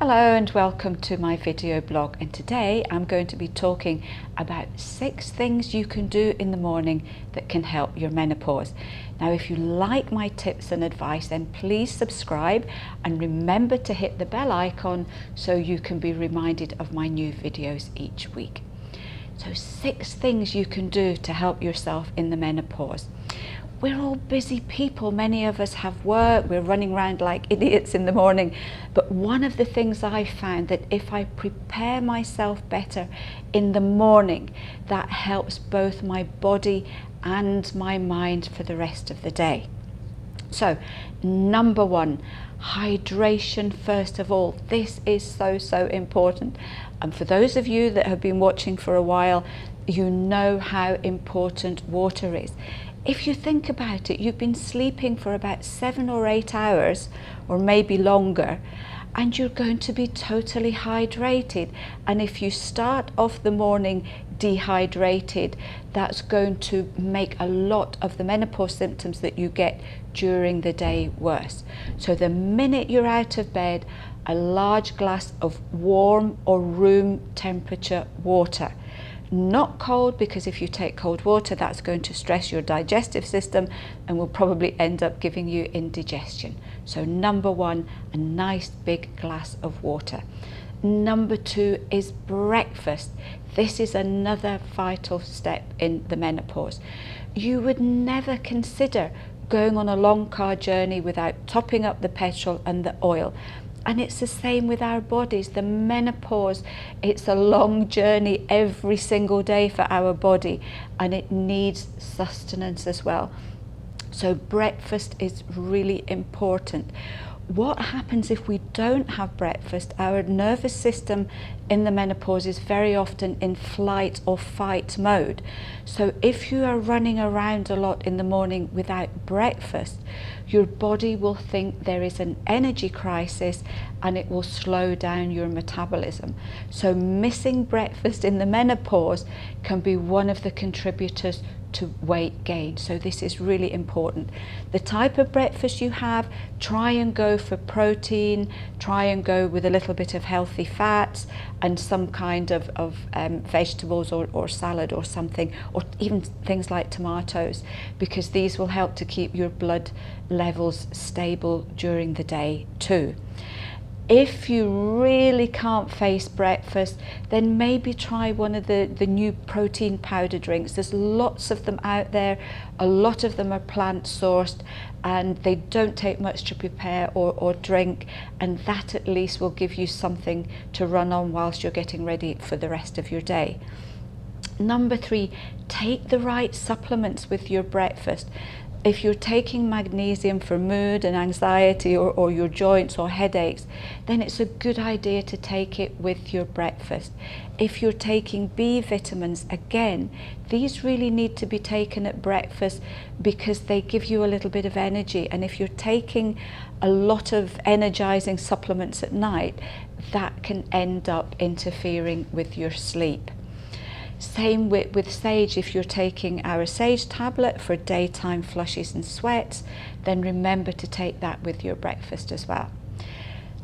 Hello and welcome to my video blog, and today I'm going to be talking about 6 things you can do in the morning that can help your menopause. Now if you like my tips and advice, then please subscribe and remember to hit the bell icon so you can be reminded of my new videos each week. So 6 things you can do to help yourself in the menopause. We're all busy people, many of us have work, we're running around like idiots in the morning, but one of the things I found that if I prepare myself better in the morning, that helps both my body and my mind for the rest of the day. So, number 1, hydration first of all. This is so important. And for those of you that have been watching for a while, you know how important water is. If you think about it, you've been sleeping for about 7 or 8 hours, or maybe longer, and you're going to be totally hydrated. And if you start off the morning dehydrated, that's going to make a lot of the menopause symptoms that you get during the day worse. So the minute you're out of bed, a large glass of warm or room temperature water. Not cold, because if you take cold water, that's going to stress your digestive system and will probably end up giving you indigestion. So number 1, a nice big glass of water. Number 2 is breakfast. This is another vital step in the menopause. You would never consider going on a long car journey without topping up the petrol and the oil. And it's the same with our bodies. The menopause, it's a long journey every single day for our body, and it needs sustenance as well. So breakfast is really important. What happens if we don't have breakfast? Our nervous system in the menopause is very often in flight or fight mode. So if you are running around a lot in the morning without breakfast, your body will think there is an energy crisis and it will slow down your metabolism. So missing breakfast in the menopause can be one of the contributors to weight gain. So this is really important. The type of breakfast you have, try and go for protein, try and go with a little bit of healthy fats and some kind of vegetables or salad or something, or even things like tomatoes, because these will help to keep your blood levels stable during the day too. If you really can't face breakfast, then maybe try one of the new protein powder drinks. There's lots of them out there. A lot of them are plant sourced and they don't take much to prepare or drink, and that at least will give you something to run on whilst you're getting ready for the rest of your day. Number 3, take the right supplements with your breakfast. If you're taking magnesium for mood and anxiety or your joints or headaches, then it's a good idea to take it with your breakfast. If you're taking B vitamins, again, these really need to be taken at breakfast because they give you a little bit of energy. And if you're taking a lot of energizing supplements at night, that can end up interfering with your sleep. Same with sage. If you're taking our sage tablet for daytime flushes and sweats, then remember to take that with your breakfast as well.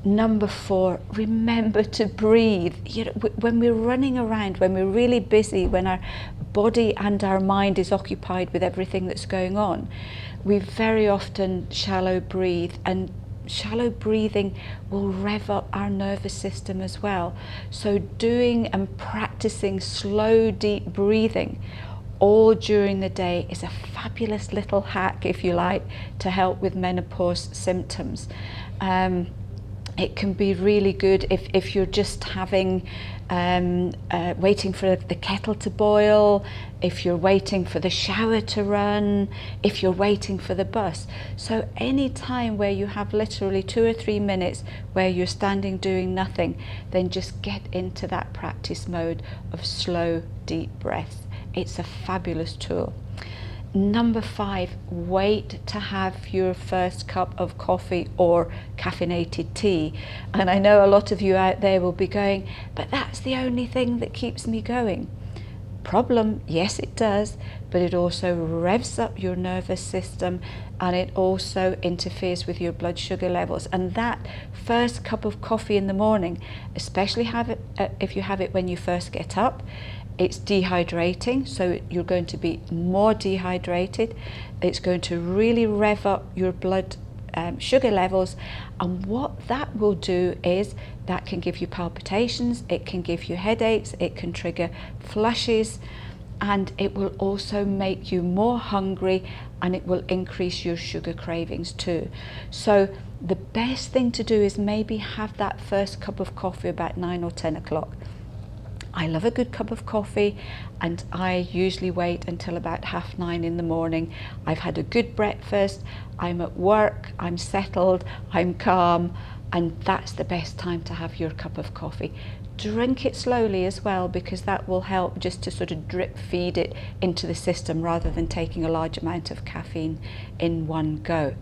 Number 4, remember to breathe. You know, when we're running around, when we're really busy, when our body and our mind is occupied with everything that's going on, we very often shallow breathe, and shallow breathing will rev up our nervous system as well. So doing and practicing slow, deep breathing all during the day is a fabulous little hack, if you like, to help with menopause symptoms. It can be really good if you're just having waiting for the kettle to boil, if you're waiting for the shower to run, if you're waiting for the bus. So any time where you have literally 2 or 3 minutes where you're standing doing nothing, then just get into that practice mode of slow, deep breaths. It's a fabulous tool. Number 5, wait to have your first cup of coffee or caffeinated tea. And I know a lot of you out there will be going, but that's the only thing that keeps me going. problem, yes it does, but it also revs up your nervous system, and it also interferes with your blood sugar levels. And that first cup of coffee in the morning, especially if you have it when you first get up, it's dehydrating, so you're going to be more dehydrated. It's going to really rev up your blood sugar levels, and what that will do is that can give you palpitations, it can give you headaches, it can trigger flushes, and it will also make you more hungry, and it will increase your sugar cravings too. So the best thing to do is maybe have that first cup of coffee about 9 or 10 o'clock. I love a good cup of coffee, and I usually wait until about 9:30 in the morning. I've had a good breakfast, I'm at work, I'm settled, I'm calm, and that's the best time to have your cup of coffee. Drink it slowly as well, because that will help just to sort of drip feed it into the system rather than taking a large amount of caffeine in one go.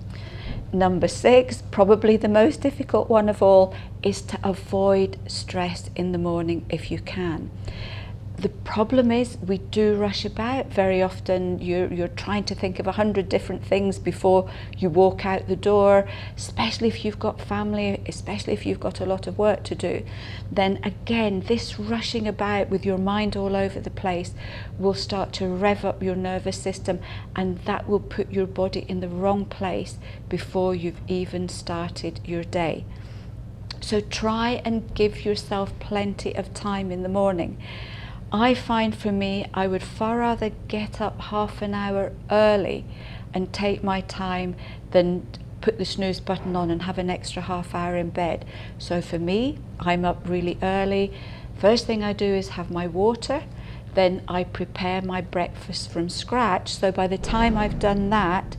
Number 6, probably the most difficult one of all, is to avoid stress in the morning if you can. The problem is we do rush about. Very often you're trying to think of 100 different things before you walk out the door, especially if you've got family, especially if you've got a lot of work to do. Then again, this rushing about with your mind all over the place will start to rev up your nervous system, and that will put your body in the wrong place before you've even started your day. So try and give yourself plenty of time in the morning. I find for me, I would far rather get up half an hour early and take my time than put the snooze button on and have an extra half hour in bed. So for me, I'm up really early. First thing I do is have my water, then I prepare my breakfast from scratch. So by the time I've done that,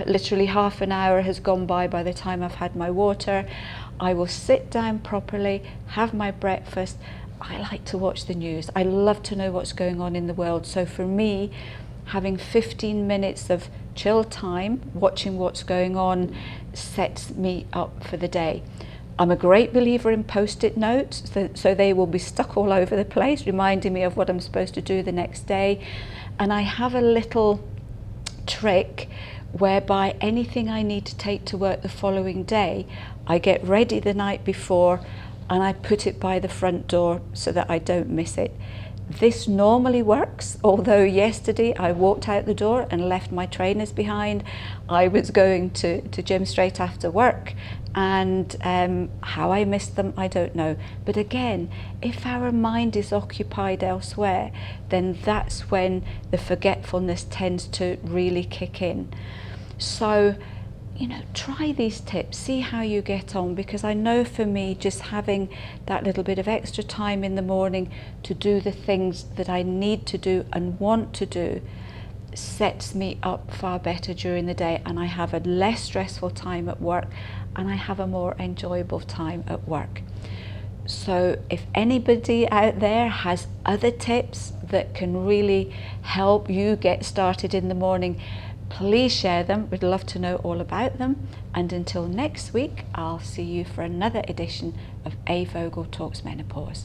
literally half an hour has gone by the time I've had my water. I will sit down properly, have my breakfast. I like to watch the news. I love to know what's going on in the world. So for me, having 15 minutes of chill time, watching what's going on, sets me up for the day. I'm a great believer in post-it notes, so they will be stuck all over the place, reminding me of what I'm supposed to do the next day. And I have a little trick whereby anything I need to take to work the following day, I get ready the night before, and I put it by the front door so that I don't miss it. This normally works, although yesterday I walked out the door and left my trainers behind. I was going to gym straight after work, and how I missed them, I don't know. But again, if our mind is occupied elsewhere, then that's when the forgetfulness tends to really kick in. So, try these tips, see how you get on, because I know for me, just having that little bit of extra time in the morning to do the things that I need to do and want to do sets me up far better during the day, and I have a less stressful time at work, and I have a more enjoyable time at work. So if anybody out there has other tips that can really help you get started in the morning, please share them. We'd love to know all about them. And until next week, I'll see you for another edition of A.Vogel Talks Menopause.